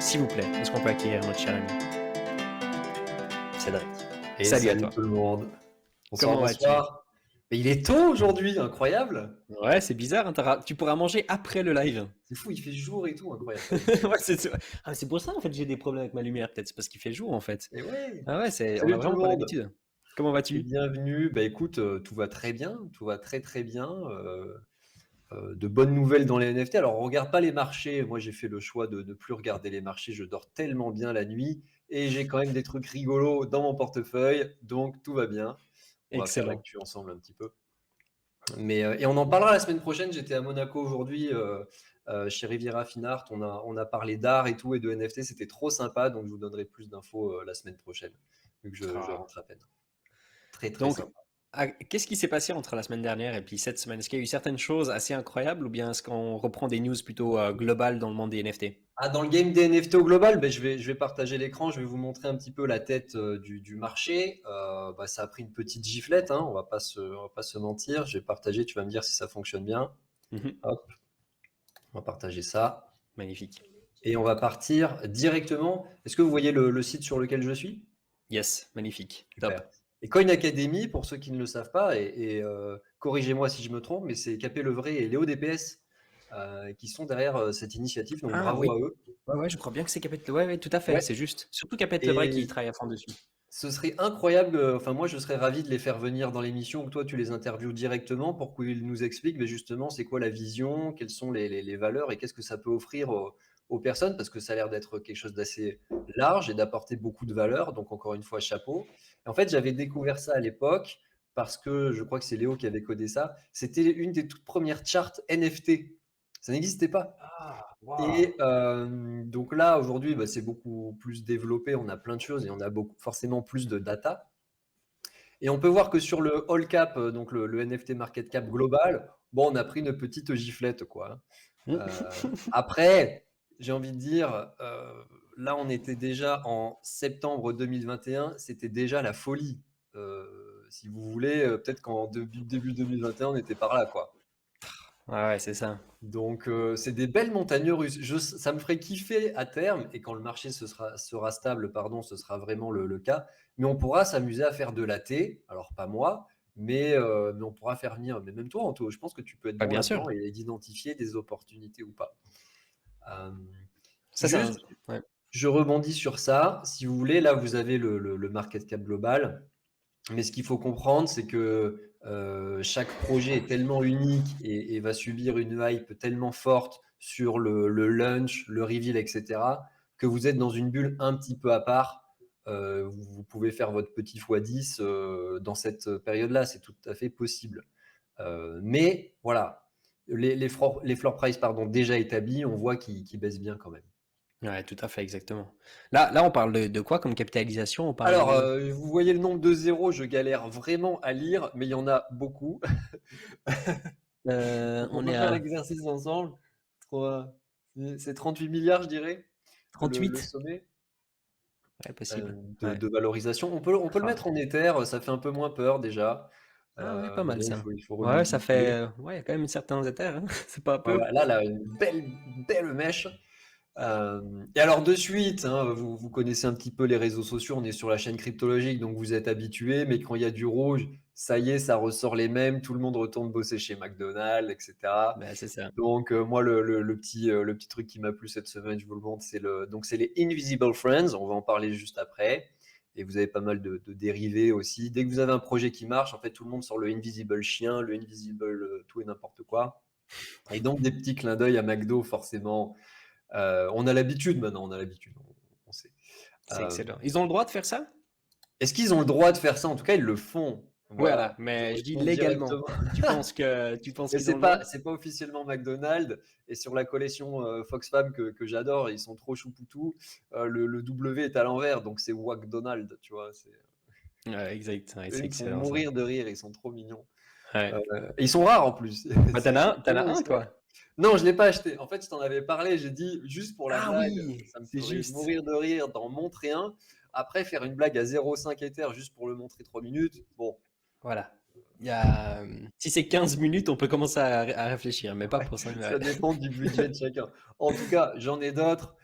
s'il vous plaît, est-ce qu'on peut accueillir notre cher ami Cédric? Et Salut à salut toi. tout le monde. Bonsoir, Comment vas-tu? bonsoir. Mais il est tôt aujourd'hui, incroyable. Ouais, c'est bizarre, hein, tu pourras manger après le live. C'est fou, il fait jour et tout, incroyable. Ouais, c'est pour ça en fait j'ai des problèmes avec ma lumière, peut-être c'est parce qu'il fait jour en fait. Et ouais. Ah ouais, on a Salut tout le vraiment pas monde. l'habitude. Comment Et vas-tu? bienvenue. Bah écoute, tout va très bien, tout va très très bien. De bonnes nouvelles dans les NFT. Alors on regarde pas les marchés. Moi j'ai fait le choix de ne plus regarder les marchés. Je dors tellement bien la nuit et j'ai quand même des trucs rigolos dans mon portefeuille, donc tout va bien. On va faire Excellent. l'actu ensemble un petit peu. Et on en parlera la semaine prochaine. J'étais à Monaco aujourd'hui chez Riviera Fine Art. On a parlé d'art et tout et de NFT. C'était trop sympa. Donc je vous donnerai plus d'infos la semaine prochaine, vu que je Ah. rentre à peine. Très très Donc, sympa. qu'est-ce qui s'est passé entre la semaine dernière et puis cette semaine? Est-ce qu'il y a eu certaines choses assez incroyables ou bien est-ce qu'on reprend des news plutôt globales dans le monde des NFT? Ah, dans le game des NFT au global, ben, je vais partager l'écran. Je vais vous montrer un petit peu la tête du marché. Bah, ça a pris une petite giflette. Hein, on va pas se mentir. Je vais partager. Tu vas me dire si ça fonctionne bien. Mhm. Hop, on va partager ça. Magnifique. Et on va partir directement. Est-ce que vous voyez le site sur lequel je suis? Yes, magnifique. Top. Super. Et Coin Academy, pour ceux qui ne le savent pas, corrigez-moi si je me trompe, mais c'est Capé Levré et Léo DPS qui sont derrière cette initiative. Donc Ah bravo oui. à eux. Ouais, ouais, je crois bien que c'est Capet. Ouais, ouais, tout à fait, Ouais. c'est juste. Surtout Capet le vrai qui Et travaille à fond dessus. ce serait incroyable. Enfin, moi, je serais ravi de les faire venir dans l'émission, que toi, tu les interviews directement pour qu'ils nous expliquent mais justement c'est quoi la vision, quelles sont les valeurs et qu'est-ce que ça peut offrir aux personnes, parce que ça a l'air d'être quelque chose d'assez large et d'apporter beaucoup de valeur. Donc, encore une fois, chapeau. Et en fait, j'avais découvert ça à l'époque parce que je crois que c'est Léo qui avait codé ça. C'était une des toutes premières charts NFT. Ça n'existait pas. Ah, Et wow. donc là, aujourd'hui, bah, c'est beaucoup plus développé. On a plein de choses et on a forcément plus de data. Et on peut voir que sur le all cap, donc le NFT market cap global, bon, on a pris une petite giflette, quoi. Après, j'ai envie de dire, là, on était déjà en septembre 2021, c'était déjà la folie. Si vous voulez, peut-être qu'en début 2021, on était par là, quoi. Ouais, ouais, c'est ça. Donc, c'est des belles montagnes russes. Ça me ferait kiffer à terme, et quand le marché sera stable, pardon, ce sera vraiment le cas. Mais on pourra s'amuser à faire de l'AT. Alors, pas moi, mais on pourra faire venir, mais même toi, Anto, je pense que tu peux être Ouais, bon bien sûr. là-dedans et d'identifier des opportunités ou pas. Euh, Ça, c'est juste, ouais. je rebondis sur ça. Si vous voulez, là, vous avez le market cap global. Mais ce qu'il faut comprendre, c'est que chaque projet est tellement unique et va subir une hype tellement forte sur le launch, le reveal, etc., que vous êtes dans une bulle un petit peu à part. Vous pouvez faire votre petit x10 dans cette période-là, c'est tout à fait possible. Mais voilà, les floor price pardon, déjà établis, on voit qu'ils baissent bien quand même. Ouais, tout à fait, exactement. Là, on parle de quoi comme capitalisation? On parle Alors, de. vous voyez le nombre de zéros, je galère vraiment à lire, mais il y en a beaucoup. Donc, on On peut est faire à l'exercice ensemble. C'est 38 milliards, je dirais, le 38? sommet Ouais, possible. de, Ouais. de valorisation. On peut le Ah. mettre en Ether, ça fait un peu moins peur déjà. Ah ouais, pas Mais mal bon, ça. il faut Ouais, ça revisiter. fait. Ouais, il y a quand même certains éthers, hein. C'est pas Ouais, peu. ouais, là, une belle mèche. Et alors de suite, hein, vous connaissez un petit peu les réseaux sociaux, on est sur la chaîne cryptologique, donc vous êtes habitués, mais quand il y a du rouge, ça y est, ça ressort les mêmes, tout le monde retourne bosser chez McDonald's, etc. Bah, c'est ça. Donc moi, le petit truc qui m'a plu cette semaine, je vous le montre, c'est les Invisible Friends, on va en parler juste après. Et vous avez pas mal de dérivés aussi. Dès que vous avez un projet qui marche, en fait, tout le monde sort le Invisible chien, le Invisible tout et n'importe quoi. Et donc des petits clins d'œil à McDo, forcément. On a l'habitude maintenant, on a l'habitude, on sait. C'est Euh, excellent. Ils ont le droit de faire ça? Est-ce qu'ils ont le droit de faire ça? En tout cas, ils le font. Voilà, Voilà, je mais je dis réponds légalement. directement. Tu penses Mais qu'ils ont le droit? c'est pas officiellement McDonald's. Et sur la collection Foxfam que j'adore, ils sont trop choupoutous. Le W est à l'envers, donc c'est WackDonald, tu vois. Ouais, exact. Ouais, Eux, c'est ils me font excellent ça. mourir de rire, ils sont trop mignons. Ouais. Et ils sont rares en plus. Bah, t'en as Tellement ils un, sont rares. toi? Non, je l'ai pas acheté. En fait, je t'en avais parlé. J'ai dit juste pour la Ah blague, oui, ça me c'est ferait juste. mourir de rire d'en montrer un. Après, faire une blague à 0,5 Ether juste pour le montrer 3 minutes. Bon, Voilà. Si c'est 15 minutes, on peut commencer à réfléchir, mais pas ouais, pour ça. Ouais. ça dépend du budget de chacun. En tout cas, j'en ai d'autres.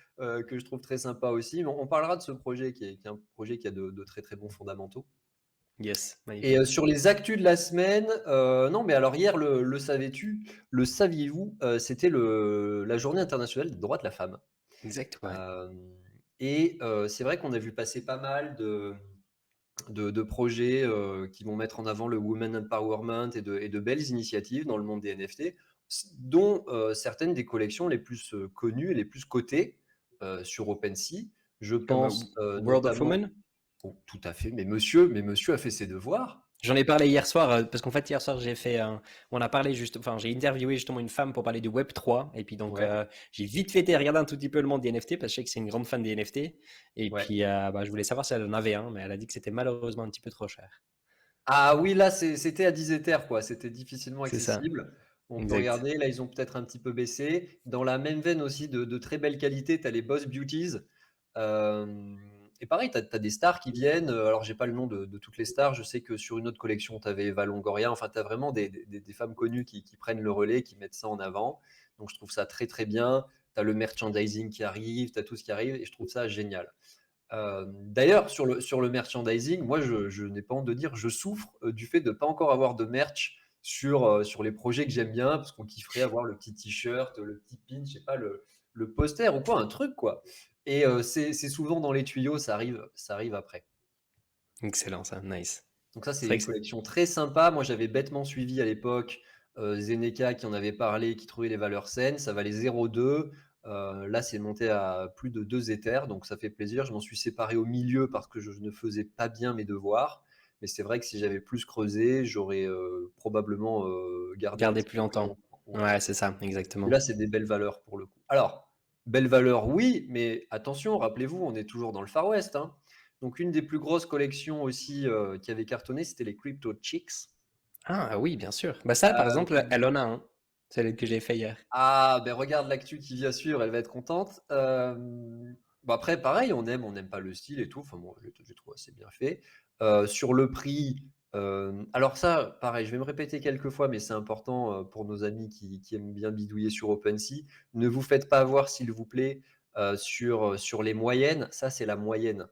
que je trouve très sympa aussi. Mais on parlera de ce projet qui est un projet qui a de très, très bons fondamentaux. Yes, Et magnifique. sur les actus de la semaine, non, mais alors hier, le saviez-vous, c'était la journée internationale des droits de la femme. Exact, ouais. Hem et c'est vrai qu'on a vu passer pas mal de projets, qui vont mettre en avant le women empowerment et de belles initiatives dans le monde des NFT, dont, certaines des collections les plus, connues et les plus cotées, sur OpenSea. Je Comme pense, World of notamment Women. tout à fait, mais monsieur a fait ses devoirs. J'en ai parlé hier soir, parce qu'en fait hier soir on a parlé juste, enfin j'ai interviewé justement une femme pour parler du Web 3 et puis donc Ouais, j'ai vite fait regarder un tout petit peu le monde des NFT parce que je sais que c'est une grande fan des NFT et ouais. puis bah, je voulais savoir si elle en avait un, mais elle a dit que c'était malheureusement un petit peu trop cher. Ah oui, là, c'était à 10 Ethers, quoi, c'était difficilement C'est ça, accessible. On peut exact. regarder, là, ils ont peut-être un petit peu baissé. Dans la même veine aussi de très belle qualité, tu as les Boss Beauties. Hem et pareil, tu as des stars qui viennent, alors j'ai pas le nom de toutes les stars, je sais que sur une autre collection, tu avais Eva Longoria, enfin, tu as vraiment des femmes connues qui prennent le relais, qui mettent ça en avant. Donc je trouve ça très, très bien. Tu as le merchandising qui arrive, tu as tout ce qui arrive et je trouve ça génial. D'ailleurs, sur le merchandising, moi, je n'ai pas honte de dire, je souffre du fait de ne pas encore avoir de merch sur les projets que j'aime bien, parce qu'on kifferait avoir le petit t-shirt, le petit pin, je sais pas, le poster ou quoi, un truc, quoi. Et c'est souvent dans les tuyaux, ça arrive après. Excellent ça, nice. Donc ça, C'est c'est vrai une que c'est collection très sympa. Moi, j'avais bêtement suivi à l'époque Zeneca qui en avait parlé, qui trouvait les valeurs saines. Ça valait 0,2. Là, c'est monté à plus de 2 Ethers, donc ça fait plaisir. Je m'en suis séparé au milieu parce que je ne faisais pas bien mes devoirs. Mais c'est vrai que si j'avais plus creusé, j'aurais probablement gardé un garder petit plus peu plus longtemps. longtemps. Ouais. Ouais, c'est ça, Et exactement. là, c'est des belles valeurs pour le coup. Alors, belles valeurs, oui, mais attention, rappelez-vous, on est toujours dans le Far West, hein. Donc, une des plus grosses collections aussi qui avait cartonné, c'était les Crypto Chicks. Ah oui, bien sûr. Bah ça, par exemple, elle en a un, celle que j'ai fait hier. Ah, ben regarde l'actu qui vient suivre, elle va être contente. Bon après, pareil, on n'aime pas le style et tout. Enfin bon, je trouve assez bien fait. Sur le prix, alors ça, pareil, je vais me répéter quelques fois, mais c'est important pour nos amis qui aiment bien bidouiller sur OpenSea. Ne vous faites pas avoir, s'il vous plaît, sur les moyennes. Ça, c'est la moyenne.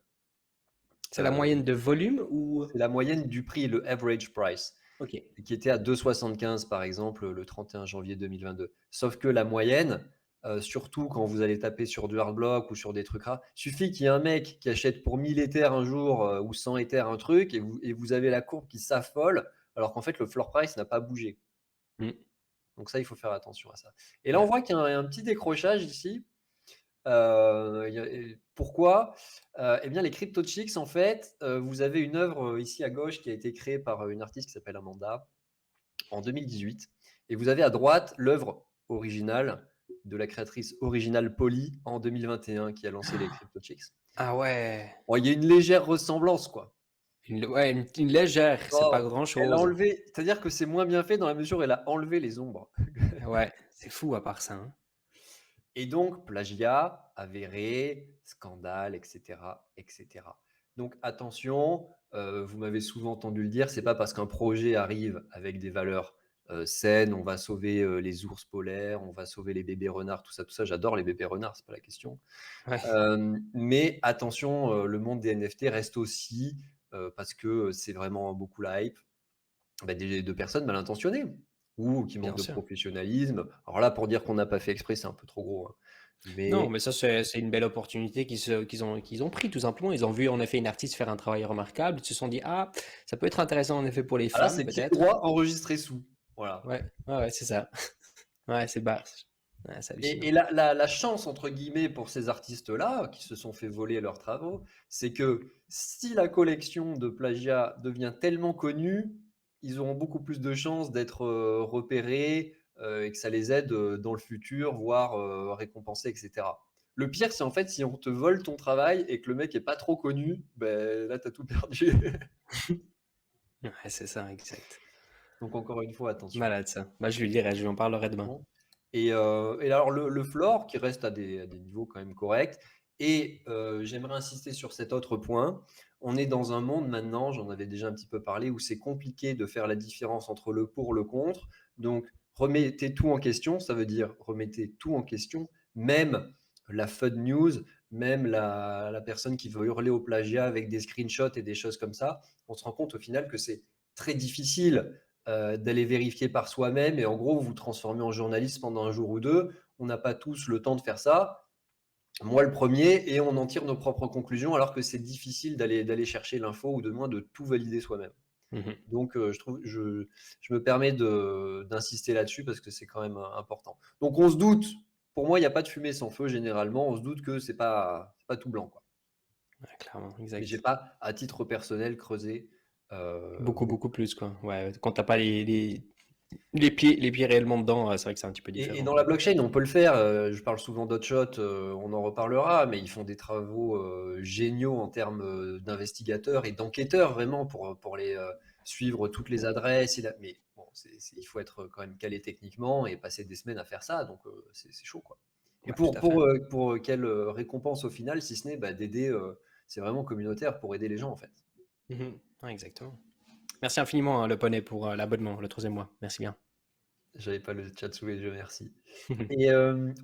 C'est la Euh, moyenne de volume ou? c'est la moyenne du prix, le average price, Ok. qui était à 2,75 par exemple le 31 janvier 2022. Sauf que la moyenne, surtout quand vous allez taper sur du hard block ou sur des trucs rares, suffit qu'il y ait un mec qui achète pour 1000 Ethers un jour ou 100 Ethers un truc et vous avez la courbe qui s'affole alors qu'en fait le floor price n'a pas bougé. Mm. Donc ça, il faut faire attention à ça. Et là, on Ouais. voit qu'il y a un petit décrochage ici. Pourquoi? Eh bien, les Crypto Chicks, en fait, vous avez une œuvre ici à gauche qui a été créée par une artiste qui s'appelle Amanda en 2018. Et vous avez à droite l'œuvre originale de la créatrice originale Polly en 2021 qui a lancé les Crypto Chicks. Ah ouais. Bon, il y a une légère ressemblance, quoi. Ouais, une légère, c'est pas Oh, elle a grand-chose. enlevé, c'est-à-dire que c'est moins bien fait dans la mesure où elle a enlevé les ombres. Ouais, c'est fou à part ça, hein. Et donc, plagiat avéré, scandale, etc., etc. Donc, attention, vous m'avez souvent entendu le dire, c'est pas parce qu'un projet arrive avec des valeurs saines, on va sauver les ours polaires, on va sauver les bébés renards, tout ça, tout ça. J'adore les bébés renards, c'est pas la question. Ouais, Mais attention, le monde des NFT reste aussi, parce que c'est vraiment beaucoup la hype, bah, de personnes mal intentionnées ou qui manquent bien de sûr. professionnalisme. Alors là, pour dire qu'on n'a pas fait exprès, c'est un peu trop gros, hein. Non, Mais mais ça, c'est une belle opportunité qu'ils ont pris, tout simplement. Ils ont vu, en effet, une artiste faire un travail remarquable. Ils se sont dit, ah, ça peut être intéressant, en effet, pour les ah là, femmes, c'est pied peut-être. droit, enregistré sous. Voilà. Ouais, ouais, ouais, c'est ça. Ouais, c'est bas. Ouais, c'est Et hallucinant. la chance, entre guillemets, pour ces artistes-là, qui se sont fait voler leurs travaux, c'est que si la collection de plagiat devient tellement connue, ils auront beaucoup plus de chances d'être repérés et que ça les aide dans le futur, voire récompensés, etc. Le pire, c'est en fait si on te vole ton travail et que le mec est pas trop connu, ben là, tu as tout perdu. Ouais, c'est ça, exact. Donc, encore une fois, attention. Malade, ça. Bah, je lui dirai, je lui en parlerai demain. Bon. Et alors le floor qui reste à des niveaux quand même corrects. Et j'aimerais insister sur cet autre point. On est dans un monde maintenant, j'en avais déjà un petit peu parlé, où c'est compliqué de faire la différence entre le pour, le contre. Donc remettez tout en question, ça veut dire remettez tout en question, même la FUD news, même la personne qui veut hurler au plagiat avec des screenshots et des choses comme ça, on se rend compte au final que c'est très difficile d'aller vérifier par soi-même et en gros, vous vous transformez en journaliste pendant un jour ou deux. On n'a pas tous le temps de faire ça. Moi, le premier, et on en tire nos propres conclusions alors que c'est difficile d'aller chercher l'info ou de moins de tout valider soi-même. Mhm. Donc, je me permets d'insister là-dessus parce que c'est quand même important. Donc, on se doute, pour moi, il n'y a pas de fumée sans feu généralement. On se doute que c'est pas tout blanc, quoi. Ouais, clairement, Mais j'ai exact. pas, à titre personnel, creusé Beaucoup, beaucoup. beaucoup plus, quoi. Ouais, quand t'as pas les pieds réellement dedans, c'est vrai que c'est un petit peu Et différent, dans la quoi. blockchain, on peut le faire. Je parle souvent d'Hotshot, on en reparlera, mais ils font des travaux géniaux en termes d'investigateurs et d'enquêteurs, vraiment, pour les suivre toutes les adresses. Mais bon, il faut être quand même calé techniquement et passer des semaines à faire ça, donc c'est chaud, quoi. Et Ouais, tout à fait. pour quelle récompense au final, si ce n'est bah, d'aider, c'est vraiment communautaire pour aider les gens, en fait. Mhm. Ouais, exactement. Merci infiniment, hein, le poney, pour l'abonnement, le troisième mois. Merci bien. J'avais pas le chat sous les yeux, merci. Et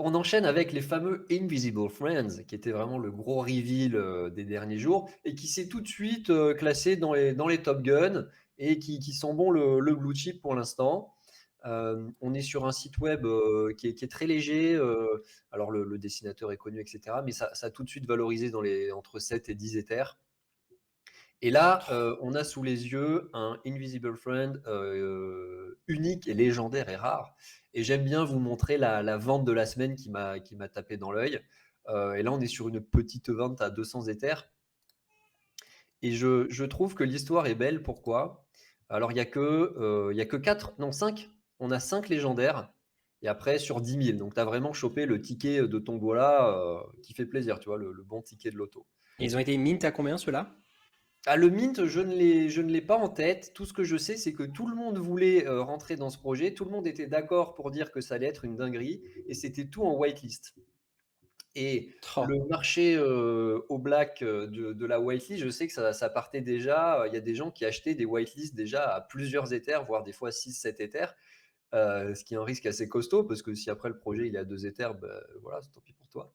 on enchaîne avec les fameux Invisible Friends, qui était vraiment le gros reveal des derniers jours, et qui s'est tout de suite classé dans les Top Gun, et qui sent bon le blue chip pour l'instant. On est sur un site web qui est très léger, alors le dessinateur est connu, etc., mais ça a tout de suite valorisé entre 7 et 10 Ethers. Et là, on a sous les yeux un Invisible Friend unique et légendaire et rare. Et j'aime bien vous montrer la vente de la semaine qui m'a tapé dans l'œil. Et là, on est sur une petite vente à 200 Ethers. Et je trouve que l'histoire est belle. Pourquoi? Alors, il y a que 4, non 5. On a 5 légendaires. Et après, sur 10 000. Donc, tu as vraiment chopé le ticket de tombola qui fait plaisir, tu vois, le bon ticket de loto. Ils ont été mint à combien, ceux-là? Ah, le mint, je ne l'ai pas en tête. Tout ce que je sais, c'est que tout le monde voulait rentrer dans ce projet. Tout le monde était d'accord pour dire que ça allait être une dinguerie. Et c'était tout en whitelist. Et Oh. le marché au black de la whitelist, je sais que ça partait déjà. Il y a des gens qui achetaient des whitelists déjà à plusieurs Ethers, voire des fois 6, 7 Ethers. Ce qui est un risque assez costaud parce que si après le projet il est à 2 Ethers, bah, voilà, c'est tant pis pour toi.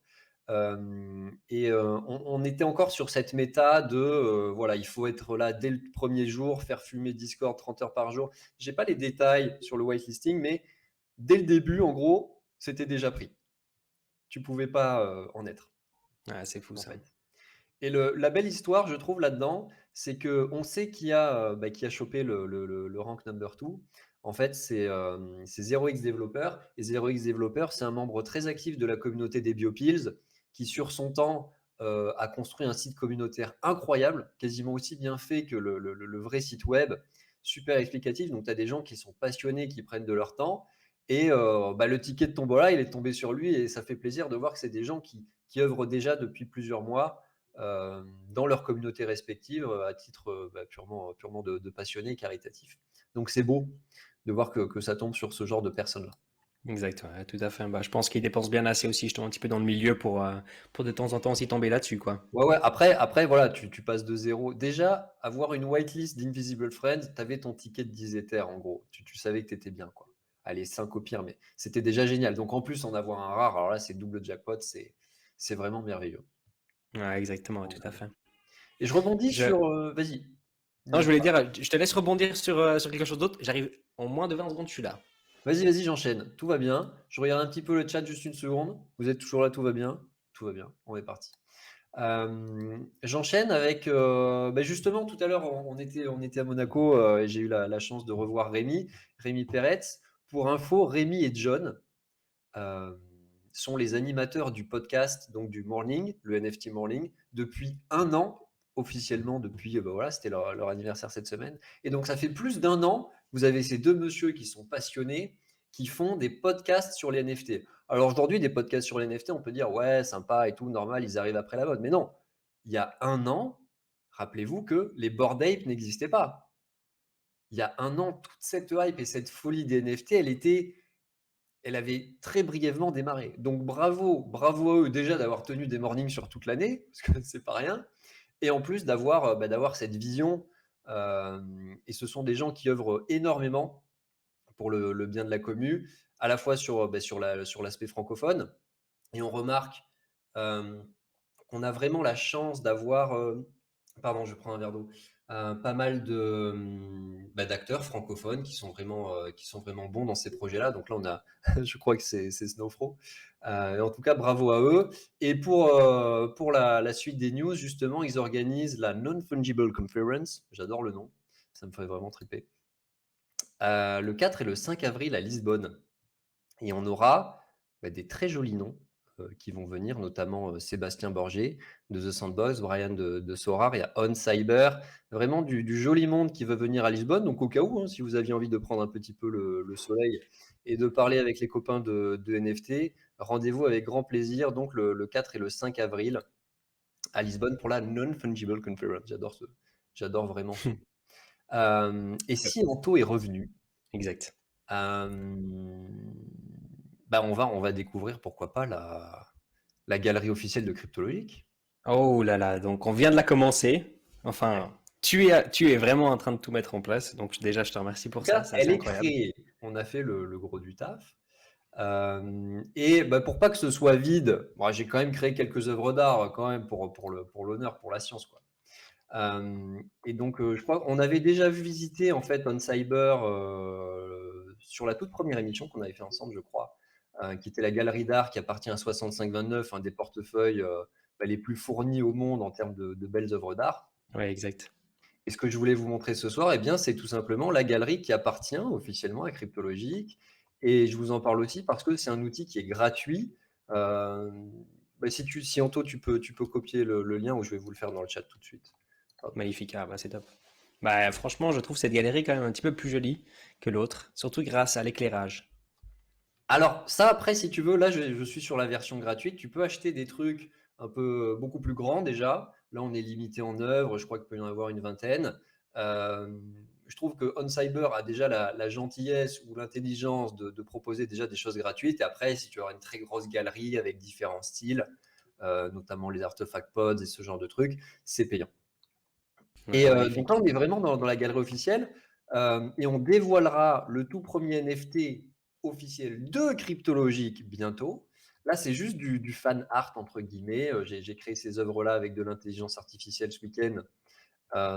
On était encore sur cette méta de voilà, il faut être là dès le premier jour, faire fumer Discord 30 heures par jour. J'ai pas les détails sur le whitelisting, mais dès le début, en gros, c'était déjà pris. Tu pouvais pas en être, Ah, c'est fou en ça. fait. Et la belle histoire, je trouve, là-dedans, c'est qu'on sait qui a chopé le rank number 2. En fait, c'est 0x Developer. Et 0x Developer, c'est un membre très actif de la communauté des BioPills qui, sur son temps, a construit un site communautaire incroyable, quasiment aussi bien fait que le vrai site web, super explicatif. Donc, tu as des gens qui sont passionnés, qui prennent de leur temps. Et le ticket de tombola, il est tombé sur lui. Et ça fait plaisir de voir que c'est des gens qui œuvrent déjà depuis plusieurs mois dans leur communauté respective à titre purement de passionné caritatif. Donc c'est beau de voir que ça tombe sur ce genre de personnes-là. Exact, ouais, tout à fait. Bah, je pense qu'ils dépensent bien assez aussi, justement, un petit peu dans le milieu pour de temps en temps aussi tomber là-dessus, quoi. Ouais, ouais. Après voilà, tu passes de zéro. Déjà, avoir une whitelist d'Invisible Friends, tu avais ton ticket de 10 Ethers, en gros. Tu savais que tu étais bien, quoi. Allez, 5 au pire, mais c'était déjà génial. Donc en plus, en avoir un rare, alors là, c'est double jackpot, c'est vraiment merveilleux. Ouais, exactement, ouais, tout à fait. Et je rebondis Je... sur. Vas-y, Non, je n'hésite voulais pas. dire, je te laisse rebondir sur quelque chose d'autre. J'arrive en moins de 20 secondes, je suis là. Vas-y, j'enchaîne. Tout va bien. Je regarde un petit peu le chat juste une seconde. Vous êtes toujours là, tout va bien? Tout va bien, on est parti. J'enchaîne avec justement tout à l'heure on était à Monaco et j'ai eu la chance de revoir Rémi Peretz. Pour info, Rémi et John euh, sont les animateurs du podcast, donc du Morning, le NFT Morning, depuis un an, officiellement depuis, voilà, c'était leur anniversaire cette semaine. Et donc ça fait plus d'un an, vous avez ces deux messieurs qui sont passionnés, qui font des podcasts sur les NFT. Alors aujourd'hui, des podcasts sur les NFT, on peut dire, ouais, sympa et tout, normal, ils arrivent après la mode. Mais non, il y a un an, rappelez-vous que les Bored Ape n'existaient pas. Il y a un an, toute cette hype et cette folie des NFT, elle avait très brièvement démarré. Donc bravo à eux déjà d'avoir tenu des mornings sur toute l'année, parce que c'est pas rien, et en plus d'avoir cette vision. Et ce sont des gens qui œuvrent énormément pour le bien de la commu, à la fois sur l'aspect francophone. Et on remarque euh, qu'on a vraiment la chance d'avoir, pardon, je prends un verre d'eau, pas mal d'acteurs francophones qui sont vraiment bons dans ces projets-là. Donc là, on a, je crois que c'est Snowfro. Et en tout cas, bravo à eux. Et pour la suite des news, justement, ils organisent la Non-Fungible Conference. J'adore le nom. Ça me fait vraiment triper. Le 4 et le 5 avril à Lisbonne. Et on aura des très jolis noms qui vont venir, notamment Sébastien Borgé de The Sandbox, Brian de Sorar, il y a On Cyber, vraiment du joli monde qui veut venir à Lisbonne. Donc au cas où, hein, si vous aviez envie de prendre un petit peu le soleil et de parler avec les copains de NFT, rendez-vous avec grand plaisir, donc le 4 et le 5 avril à Lisbonne pour la Non-Fungible Conference. J'adore vraiment ce nom. Et si Anto est revenu, Exact. on va découvrir, pourquoi pas, la galerie officielle de Cryptologique. Oh là là, donc on vient de la commencer. Enfin, tu es vraiment en train de tout mettre en place. Donc déjà, je te remercie En pour tout ça, cas, c'est assez elle est incroyable. créée. On a fait le gros du taf. Et pour pas que ce soit vide, moi, j'ai quand même créé quelques œuvres d'art quand même pour l'honneur, pour la science, quoi. Et donc, je crois qu'on avait déjà visité en fait On Cyber sur la toute première émission qu'on avait fait ensemble, je crois, qui était la galerie d'art qui appartient à 6529, un des portefeuilles les plus fournis au monde en termes de belles œuvres d'art. Ouais, exact. Et ce que je voulais vous montrer ce soir, eh bien, c'est tout simplement la galerie qui appartient officiellement à Cryptologique. Et je vous en parle aussi parce que c'est un outil qui est gratuit. Euh, si Anto, tu peux copier le lien, ou je vais vous le faire dans le chat tout de suite. Hop. Magnifique, ah bah c'est top. Bah franchement, je trouve cette galerie quand même un petit peu plus jolie que l'autre, surtout grâce à l'éclairage. Alors ça, après, si tu veux, là, je suis sur la version gratuite. Tu peux acheter des trucs un peu beaucoup plus grands déjà. Là, on est limité en œuvres. Je crois qu'il peut y en avoir une vingtaine. Je trouve que OnCyber a déjà la gentillesse ou l'intelligence de proposer déjà des choses gratuites. Et après, si tu as une très grosse galerie avec différents styles, notamment les artefact pods et ce genre de trucs, c'est payant. Ouais, Et donc là, magnifique. on est vraiment dans la galerie officielle et on dévoilera le tout premier NFT officiel de Cryptologique bientôt. Là, c'est juste du fan art, entre guillemets. J'ai créé ces œuvres-là avec de l'intelligence artificielle ce week-end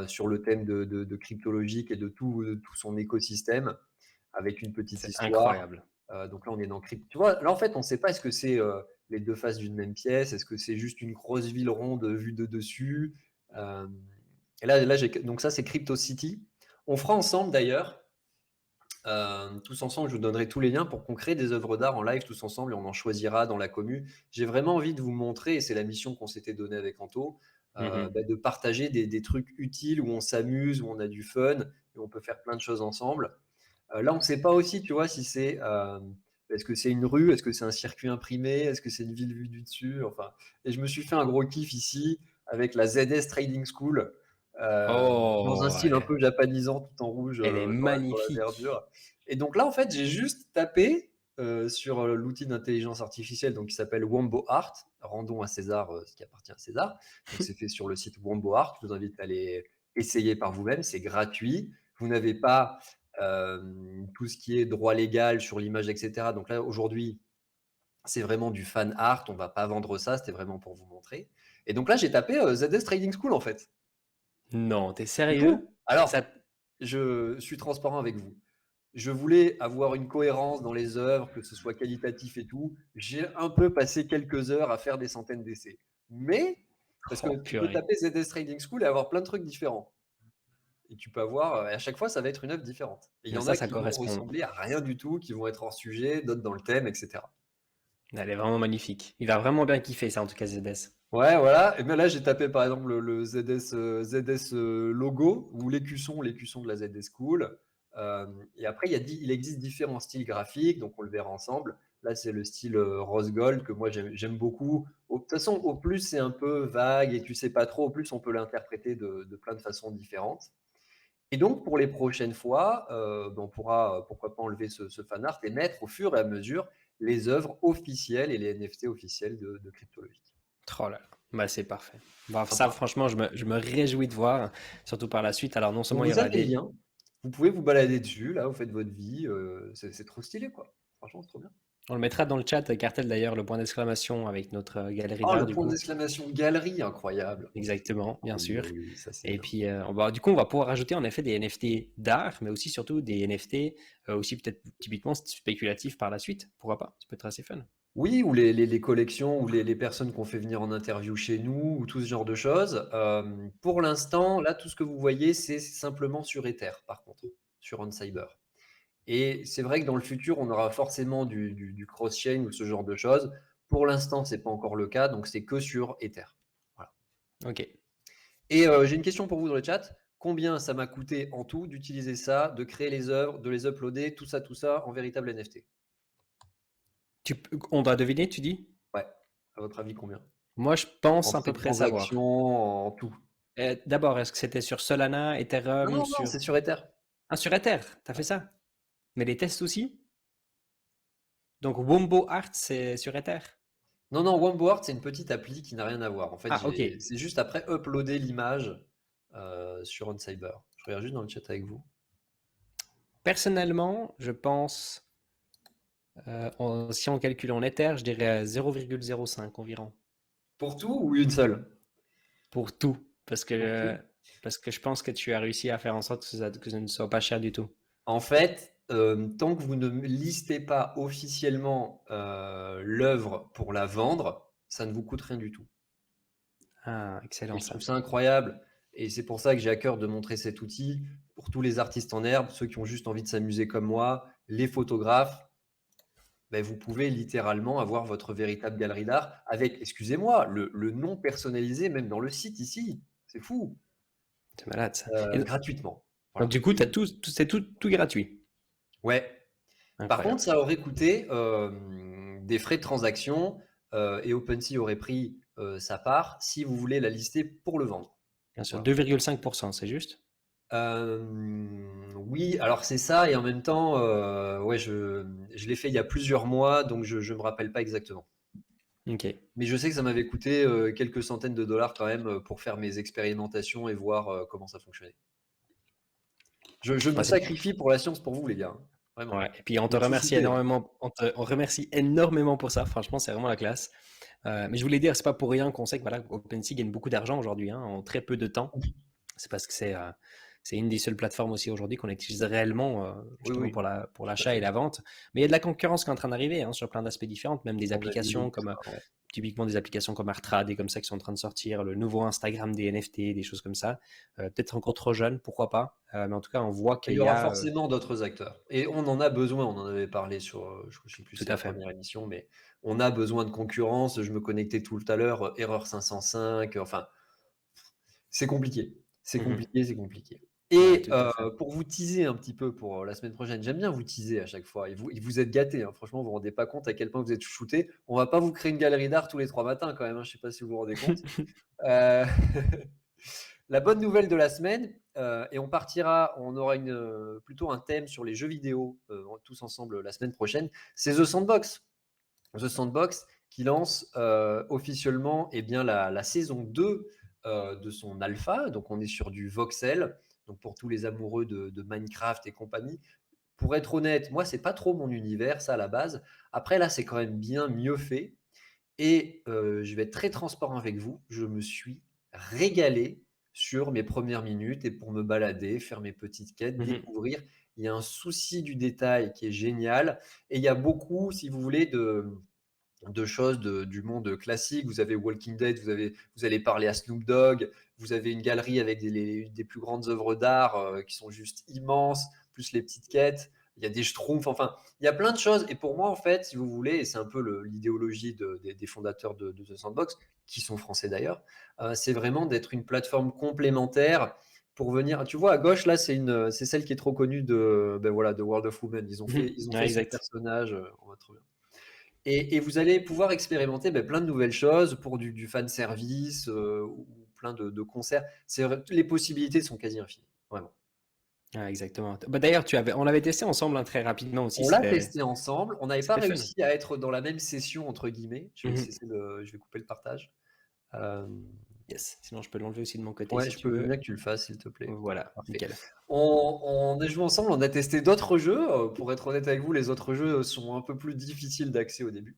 sur le thème de Cryptologique et de tout son écosystème avec une petite C'est histoire. incroyable. Donc là, on est dans Crypto. Tu vois, là, en fait, on ne sait pas est-ce que c'est les deux faces d'une même pièce, est-ce que c'est juste une grosse ville ronde vue de dessus. Euh, et donc ça, c'est Crypto City. On fera ensemble d'ailleurs, tous ensemble, je vous donnerai tous les liens pour qu'on crée des œuvres d'art en live tous ensemble et on en choisira dans la commu. J'ai vraiment envie de vous montrer, et c'est la mission qu'on s'était donnée avec Anto, Mhm. de partager des trucs utiles où on s'amuse, où on a du fun et on peut faire plein de choses ensemble. Là, on ne sait pas aussi, tu vois, si c'est est-ce que c'est une rue, est-ce que c'est un circuit imprimé, est-ce que c'est une ville vue du dessus, enfin. Et je me suis fait un gros kiff ici avec la ZS Trading School dans un Oh, style un peu japonisant, tout en rouge elle est sur la magnifique. verdure. Et donc là, en fait, j'ai juste tapé sur l'outil d'intelligence artificielle donc qui s'appelle Wombo Art. Rendons à César ce qui appartient à César. Donc c'est fait sur le site Wombo Art. Je vous invite à aller essayer par vous-même. C'est gratuit. Vous n'avez pas tout ce qui est droit légal sur l'image, etc. Donc là, aujourd'hui, c'est vraiment du fan art. On ne va pas vendre ça. C'était vraiment pour vous montrer. Et donc là, j'ai tapé ZS Trading School, en fait. Non, t'es Du sérieux? coup, Et ça... alors, je suis transparent avec vous. Je voulais avoir une cohérence dans les œuvres, que ce soit qualitatif et tout. J'ai un peu passé quelques heures à faire des centaines d'essais. Mais, parce Oh, que tu peux purée. taper ZS Trading School et avoir plein de trucs différents. Et tu peux avoir, à chaque fois, ça va être une œuvre différente. Et il y Mais en a ça qui vont correspond. ressembler à rien du tout, qui vont être hors sujet, d'autres dans le thème, etc. Elle est vraiment magnifique. Il va vraiment bien kiffer ça, en tout cas, ZS. Ouais, voilà. Et bien là, j'ai tapé par exemple le ZS logo ou l'écusson de la ZS School. Et après, il existe différents styles graphiques, donc on le verra ensemble. Là, c'est le style rose gold que moi j'aime beaucoup. De toute façon, au plus c'est un peu vague et tu sais pas trop, au plus on peut l'interpréter de plein de façons différentes. Et donc, pour les prochaines fois, on pourra, pourquoi pas, enlever ce fan art et mettre au fur et à mesure les œuvres officielles et les NFT officiels de Cryptologique. Oh là là. Bah, c'est parfait. Bah, ça, Sympa. franchement, je me réjouis de voir, surtout par la suite. Alors, non On seulement il y vous a aura mis le des... lien. Vous pouvez vous balader dessus, là, vous faites votre vie. C'est trop stylé, quoi. Franchement, c'est trop bien. On le mettra dans le chat, Cartel d'ailleurs, le point d'exclamation avec notre galerie Oh, d'art le du point coup. d'exclamation galerie, incroyable. Exactement, bien Oui, sûr. oui, oui, ça c'est Et bien. puis, du coup, on va pouvoir rajouter en effet des NFT d'art, mais aussi surtout des NFT aussi peut-être typiquement spéculatifs par la suite. Pourquoi pas? Ça peut être assez fun. Oui, ou les collections, ou les personnes qu'on fait venir en interview chez nous, ou tout ce genre de choses. Pour l'instant, là, tout ce que vous voyez, c'est simplement sur Ether, par contre, sur OnCyber. Et c'est vrai que dans le futur, on aura forcément du cross-chain ou ce genre de choses. Pour l'instant, c'est pas encore le cas, donc c'est que sur Ether. Voilà. Ok. Et j'ai une question pour vous dans le chat. Combien ça m'a coûté en tout d'utiliser ça, de créer les œuvres, de les uploader, tout ça, en véritable NFT? On doit deviner, tu dis? Ouais. À votre avis, combien? Moi, je En pense à frais peu de près savoir. transaction, en tout. D'abord, est-ce que c'était sur Solana, Non, Ethereum, non, non, sur... c'est sur Ether. Ah, sur Ether, t'as fait Ouais. ça? Mais les tests aussi? Donc, Wombo Art, c'est sur Ether? Non, non, Womboart, c'est une petite appli qui n'a rien à voir. En fait, Ah, ok. c'est juste après uploader l'image sur OnCyber. Je regarde juste dans le chat avec vous. Personnellement, je pense, si on calcule en Ether, je dirais 0,05 environ. Pour tout ou une seule? Pour tout. Pour tout. Parce que je pense que tu as réussi à faire en sorte que ça ne soit pas cher du tout. En fait, tant que vous ne listez pas officiellement l'œuvre pour la vendre, ça ne vous coûte rien du tout. Ah, Et excellent je trouve ça. ça incroyable. Et c'est pour ça que j'ai à cœur de montrer cet outil pour tous les artistes en herbe, ceux qui ont juste envie de s'amuser comme moi, les photographes. Ben, vous pouvez littéralement avoir votre véritable galerie d'art avec, excusez-moi, le nom personnalisé même dans le site ici. C'est fou. C'est malade ça. Gratuitement. Donc, Voilà. du coup, c'est tout gratuit. Ouais. Par contre, Incroyable. ça aurait coûté des frais de transaction et OpenSea aurait pris sa part si vous voulez la lister pour le vendre. Bien sûr, Voilà. 2,5%, c'est juste? Oui, alors c'est ça, et en même temps, ouais, je l'ai fait il y a plusieurs mois, donc je ne me rappelle pas exactement. Ok. Mais je sais que ça m'avait coûté quelques centaines de dollars quand même pour faire mes expérimentations et voir comment ça fonctionnait. Je me Ouais, sacrifie pour la science pour vous, les gars, hein. Vraiment. ouais. Et puis, on te Vous me remercie chouchoutez, hein. énormément. On remercie énormément pour ça. Franchement, c'est vraiment la classe. Mais je voulais dire, c'est pas pour rien qu'on sait que voilà, OpenSea gagne beaucoup d'argent aujourd'hui, hein, en très peu de temps. C'est parce que c'est une des seules plateformes aussi aujourd'hui qu'on utilise réellement Oui, justement oui, pour tout à l'achat et fait. la vente. Mais il y a de la concurrence qui est en train d'arriver sur plein d'aspects différents, même des On a des applications doutes, comme ouais. typiquement des applications comme Artrad et comme ça qui sont en train de sortir, le nouveau Instagram des NFT, des choses comme ça. Peut-être encore trop jeune, pourquoi pas. Mais en tout cas, on voit Il qu'il y y aura a forcément d'autres acteurs. Et on en a besoin, on en avait parlé sur, je ne sais plus tout si c'est à la fait. première émission, mais on a besoin de concurrence. Je me connectais tout à l'heure, Erreur 505, enfin, c'est compliqué. C'est Mhm. compliqué, c'est compliqué. Ouais, Et tout à fait. pour vous teaser un petit peu pour la semaine prochaine, j'aime bien vous teaser à chaque fois. Et vous êtes gâtés, hein. Franchement, vous vous rendez pas compte à quel point vous êtes chouchoutés. On va pas vous créer une galerie d'art tous les 3 matins quand même, hein. Je sais pas si vous vous rendez compte. Euh, La bonne nouvelle de la semaine, et on aura plutôt un thème sur les jeux vidéo tous ensemble la semaine prochaine, c'est The Sandbox. The Sandbox qui lance officiellement bien, la saison 2 de son alpha. Donc on est sur du voxel, donc pour tous les amoureux de Minecraft et compagnie. Pour être honnête, moi, c'est pas trop mon univers, ça, à la base. Après, là, c'est quand même bien mieux fait. Et je vais être très transparent avec vous, je me suis régalé sur mes premières minutes et pour me balader, faire mes petites quêtes, Mhm. découvrir. Il y a un souci du détail qui est génial et il y a beaucoup, si vous voulez, de choses du monde classique. Vous avez Walking Dead, vous allez parler à Snoop Dogg, vous avez une galerie avec des plus grandes œuvres d'art qui sont juste immenses, plus les petites quêtes. Il y a des schtroumpfs, enfin, il y a plein de choses. Et pour moi, en fait, si vous voulez, et c'est un peu l'idéologie des fondateurs de The Sandbox, qui sont français d'ailleurs, c'est vraiment d'être une plateforme complémentaire pour venir. Tu vois, à gauche, là, c'est celle qui est trop connue ben voilà, de World of Women. Mhm. Ils ont Ouais, fait son exact. personnage, on va trop bien. Et vous allez pouvoir expérimenter plein de nouvelles choses pour du fan service ou plein de concerts. Les possibilités sont quasi infinies, vraiment. Ah, exactement. Bah, d'ailleurs, on l'avait testé ensemble très rapidement aussi. On l'a testé ensemble. On n'avait pas C'était fun. réussi à être dans la même session, entre guillemets. Mhm. Je vais couper le partage. Euh, Yes. Sinon, je peux l'enlever aussi de mon côté Ouais, si je tu veux veux. bien que tu le fasses, s'il te plaît. Voilà, Parfait. nickel. On a joué ensemble, on a testé d'autres jeux. Pour être honnête avec vous, les autres jeux sont un peu plus difficiles d'accès au début.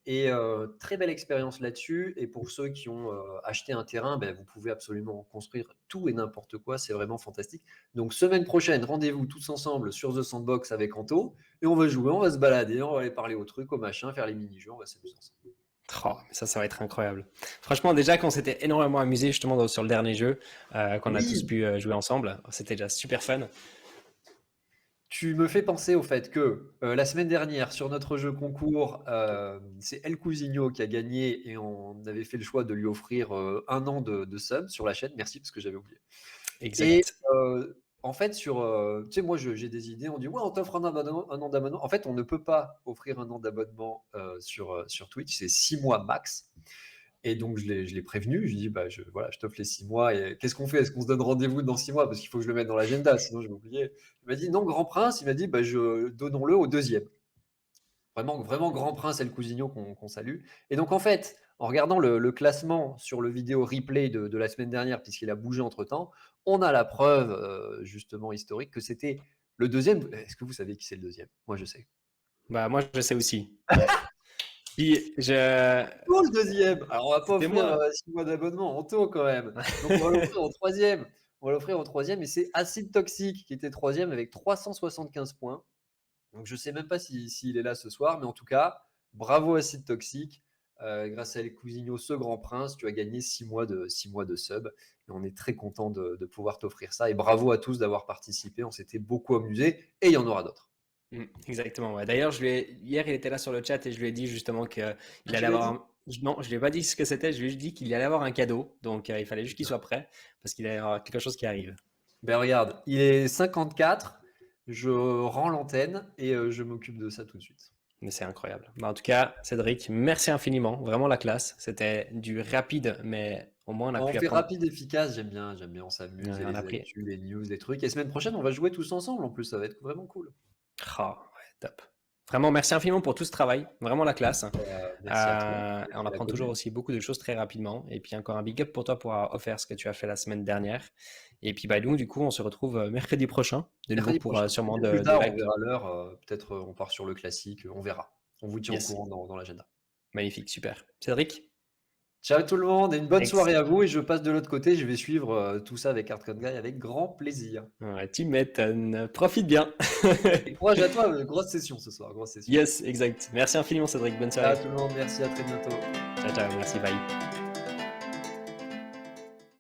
Et très belle expérience là-dessus. Et pour ceux qui ont acheté un terrain, ben, vous pouvez absolument construire tout et n'importe quoi. C'est vraiment fantastique. Donc, semaine prochaine, rendez-vous tous ensemble sur The Sandbox avec Anto. Et on va jouer, on va se balader, on va aller parler au truc, au machin, faire les mini-jeux, on va s'amuser ensemble. Oh, mais ça va être incroyable. Franchement, déjà qu'on s'était énormément amusé justement sur le dernier jeu, qu'on a tous Oui, pu jouer ensemble, c'était déjà super fun. tu me fais penser au fait que la semaine dernière, sur notre jeu concours, c'est El Cousinho qui a gagné et on avait fait le choix de lui offrir 1 an de sub sur la chaîne. Merci parce que j'avais oublié. Et Exact. en fait, tu sais, moi j'ai des idées. On dit, ouais, on t'offre un an d'abonnement. En fait, on ne peut pas offrir 1 an d'abonnement sur Twitch. C'est 6 mois max. Et donc, je l'ai prévenu. Je lui ai dit, bah, voilà, je t'offre les 6 mois. Et qu'est-ce qu'on fait? Est-ce qu'on se donne rendez-vous dans 6 mois? Parce qu'il faut que je le mette dans l'agenda, sinon je vais oublier. Il m'a dit, non, Grand Prince. Il m'a dit, bah, donnons-le au deuxième. Vraiment, vraiment Grand Prince et le Cousinho qu'on salue. Et donc, en fait, en regardant le classement sur le vidéo replay de la semaine dernière, puisqu'il a bougé entre-temps, on a la preuve, justement, historique que c'était le deuxième. Est-ce que vous savez qui c'est le deuxième? Moi, je sais. Bah, moi, je sais aussi. Puis, Oh, le deuxième. Alors, on va pas c'était offrir moi. 6 mois d'abonnement en taux quand même. Donc, on va l'offrir au troisième. On va l'offrir au troisième et c'est Acide Toxique qui était troisième avec 375 points. Donc, je ne sais même pas s'il est là ce soir, mais en tout cas, bravo Acide Toxique. Grâce à El Cousinho, ce grand prince, tu as gagné 6 mois de sub. Et on est très content de pouvoir t'offrir ça. Et bravo à tous d'avoir participé. On s'était beaucoup amusé et il y en aura d'autres. Exactement. Ouais. D'ailleurs, hier, il était là sur le chat et je lui ai dit justement qu'il Ah, allait tu l'as avoir dit? Non, je lui ai pas dit ce que c'était. Je lui ai dit qu'il allait avoir un cadeau. Donc, il fallait juste qu'il soit prêt parce qu'il allait y avoir quelque chose qui arrive. Ben regarde, il est 54. Je rends l'antenne et je m'occupe de ça tout de suite. Mais c'est incroyable. Bah, en tout cas, Cédric, merci infiniment. Vraiment la classe. C'était du rapide, mais au moins on a On pu fait apprendre. rapide, efficace, j'aime bien, on s'amuse, et On les a appris. actus, les news, les trucs. Et semaine prochaine, on va jouer tous ensemble en plus, ça va être vraiment cool. Ah, ouais, top. Vraiment, merci infiniment pour tout ce travail. Vraiment la classe. Merci à toi, On merci à la apprend toujours commu. aussi beaucoup de choses très rapidement. Et puis encore un big up pour toi pour avoir offert ce que tu as fait la semaine dernière. Et puis bah, nous, du coup, on se retrouve mercredi prochain, de nouveau Mercredi pour prochain. Ou sûrement bien plus de tard, on live. verra l'heure. Peut-être on part sur le classique, on verra. On vous tient au Yes, courant dans l'agenda. magnifique, super. Cédric, Ciao tout le monde et une bonne ex. soirée à vous. Et je passe de l'autre côté, je vais suivre tout ça avec Hardcore Guy avec grand plaisir. Ouais, tu m'étonnes. Profite bien. Et courage à toi, grosse session ce soir, grosse session. Yes, exact. Merci infiniment, Cédric. Bonne Ciao soirée. tout le monde, merci, à très bientôt. Ciao, ciao. Merci, bye.